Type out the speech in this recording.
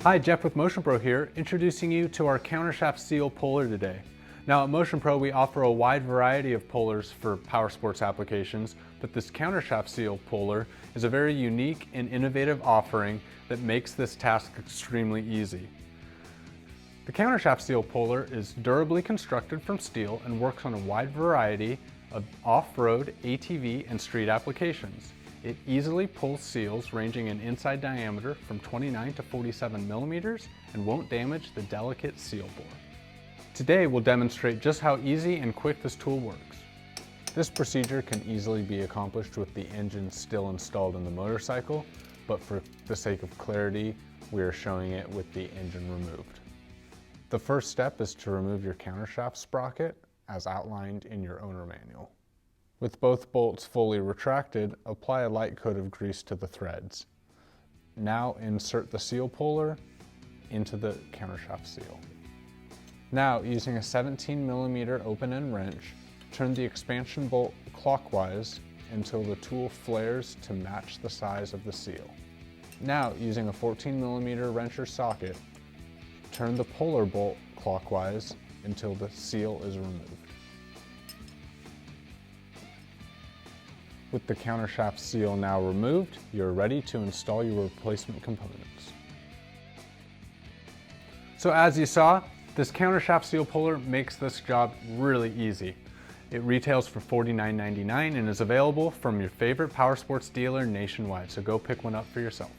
Hi, Jeff with Motion Pro here, introducing you to our Countershaft Seal Puller today. Now at Motion Pro we offer a wide variety of pullers for power sports applications, but this Countershaft Seal Puller is a very unique and innovative offering that makes this task extremely easy. The Countershaft Seal Puller is durably constructed from steel and works on a wide variety of off-road, ATV, and street applications. It easily pulls seals ranging in inside diameter from 29 to 47 millimeters and won't damage the delicate seal bore. Today we'll demonstrate just how easy and quick this tool works. This procedure can easily be accomplished with the engine still installed in the motorcycle, but for the sake of clarity, we are showing it with the engine removed. The first step is to remove your countershaft sprocket as outlined in your owner manual. With both bolts fully retracted, apply a light coat of grease to the threads. Now insert the seal puller into the countershaft seal. Now, using a 17 millimeter open-end wrench, turn the expansion bolt clockwise until the tool flares to match the size of the seal. Now, using a 14 millimeter wrencher socket, turn the puller bolt clockwise until the seal is removed. With the countershaft seal now removed, you're ready to install your replacement components. So as you saw, this countershaft seal puller makes this job really easy. It retails for $49.99 and is available from your favorite power sports dealer nationwide, so go pick one up for yourself.